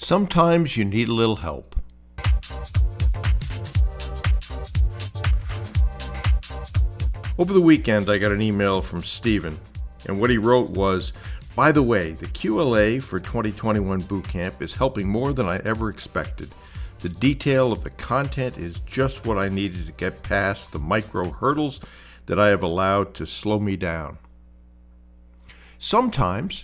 Sometimes you need a little help. Over the weekend, I got an email from Steven, and what he wrote was, "By the way, the QLA for 2021 Bootcamp is helping more than I ever expected. The detail of the content is just what I needed to get past the micro hurdles that I have allowed to slow me down." Sometimes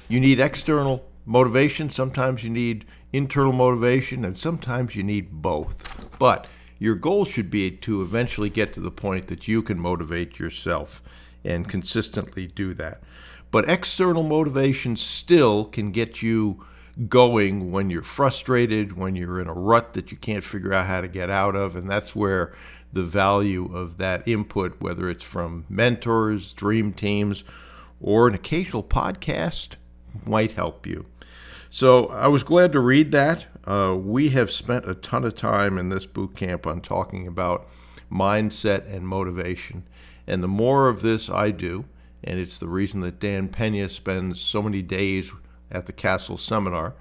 you need external motivation, sometimes you need internal motivation, and sometimes you need both. But your goal should be to eventually get to the point that you can motivate yourself and consistently do that. But external motivation still can get you going when you're frustrated, when you're in a rut that you can't figure out how to get out of, and that's where the value of that input, whether it's from mentors, dream teams, or an occasional podcast, might help you. So I was glad to read that. We have spent a ton of time in this boot camp on talking about mindset and motivation. And the more of this I do, and it's the reason that Dan Pena spends so many days at the Castle Seminar,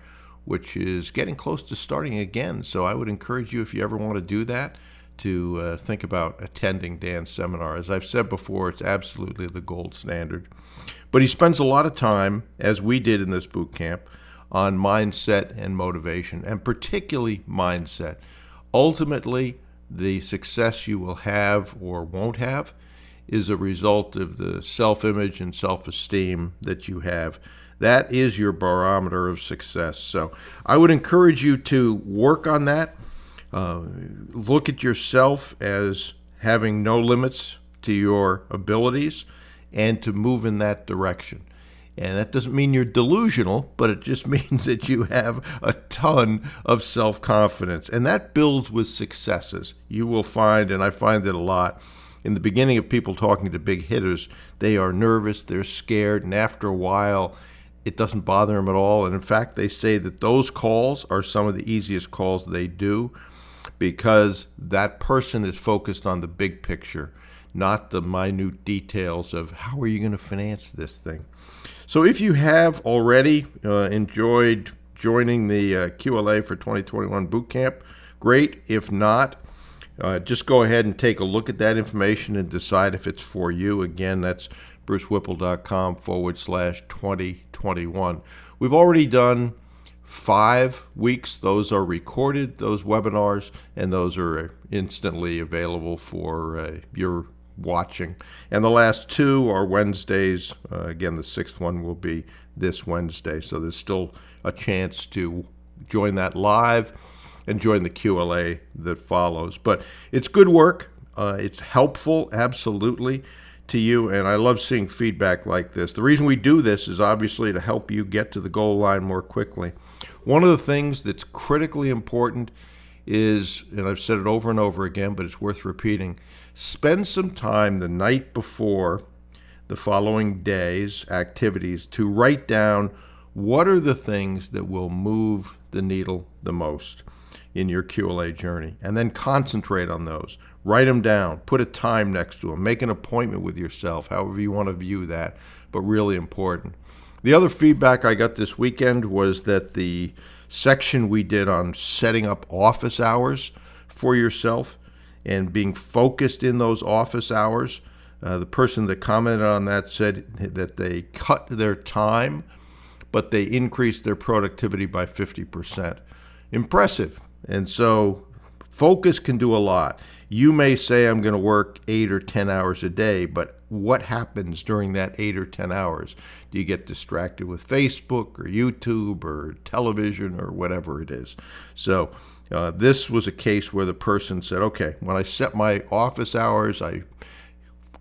which is getting close to starting again. So I would encourage you, if you ever want to do that, to think about attending Dan's seminar. As I've said before, it's absolutely the gold standard. But he spends a lot of time, as we did in this boot camp, on mindset and motivation, and particularly mindset. Ultimately, the success you will have or won't have is a result of the self-image and self-esteem that you have. That is your barometer of success. So I would encourage you to work on that. Look at yourself as having no limits to your abilities and to move in that direction. And that doesn't mean you're delusional, but it just means that you have a ton of self-confidence. And that builds with successes. You will find, and I find it a lot, in the beginning of people talking to big hitters, they are nervous, they're scared, and after a while, it doesn't bother them at all. And in fact, they say that those calls are some of the easiest calls they do because that person is focused on the big picture, not the minute details of how are you going to finance this thing. So if you have already enjoyed joining the QLA for 2021 Bootcamp, great. If not, just go ahead and take a look at that information and decide if it's for you. Again, that's brucewhipple.com/2021. We've already done 5 weeks. Those are recorded, those webinars, and those are instantly available for your watching. And the last 2 are Wednesdays. Again, the 6th one will be this Wednesday. So there's still a chance to join that live and join the QLA that follows. But it's good work. It's helpful, absolutely, to you. And I love seeing feedback like this. The reason we do this is obviously to help you get to the goal line more quickly. One of the things that's critically important is, and I've said it over and over again, but it's worth repeating, spend some time the night before the following day's activities to write down what are the things that will move the needle the most in your QLA journey, and then concentrate on those. Write them down, put a time next to them, make an appointment with yourself, however you want to view that, but really important. The other feedback I got this weekend was that the section we did on setting up office hours for yourself and being focused in those office hours, the person that commented on that said that they cut their time, but they increased their productivity by 50%. Impressive. And so focus can do a lot. You may say I'm going to work 8 or 10 hours a day, but what happens during that 8 or 10 hours? Do you get distracted with Facebook or YouTube or television or whatever it is? So this was a case where the person said, okay, when I set my office hours, I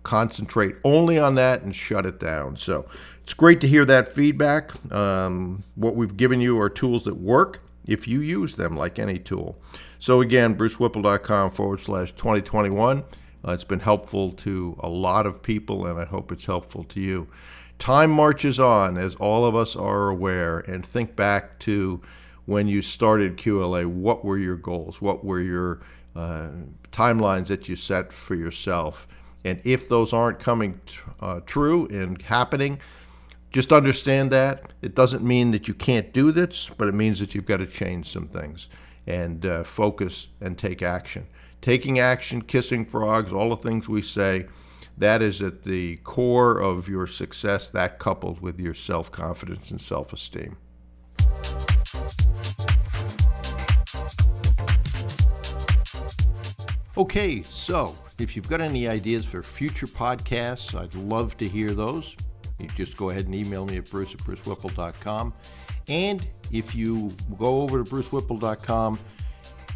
concentrate only on that and shut it down. So it's great to hear that feedback. What we've given you are tools that work if you use them like any tool. So again, brucewhipple.com/2021. It's been helpful to a lot of people, and I hope it's helpful to you. Time marches on, as all of us are aware, and think back to when you started QLA. What were your goals? What were your timelines that you set for yourself? And if those aren't coming true and happening, Just understand that. It doesn't mean that you can't do this, but it means that you've got to change some things and focus and take action. Taking action, kissing frogs, all the things we say, that is at the core of your success, that coupled with your self-confidence and self-esteem. Okay, so if you've got any ideas for future podcasts, I'd love to hear those. You just go ahead and email me at bruce@brucewhipple.com. And if you go over to brucewhipple.com,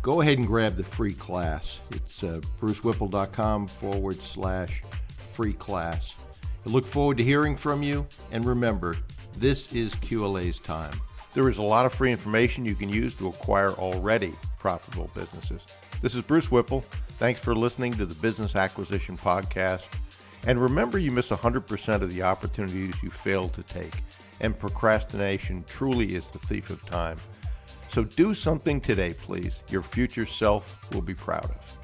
go ahead and grab the free class. It's brucewhipple.com/free class. I look forward to hearing from you. And remember, this is QLA's time. There is a lot of free information you can use to acquire already profitable businesses. This is Bruce Whipple. Thanks for listening to the Business Acquisition Podcast. And remember, you miss 100% of the opportunities you fail to take. And procrastination truly is the thief of time. So do something today, please. Your future self will be proud of.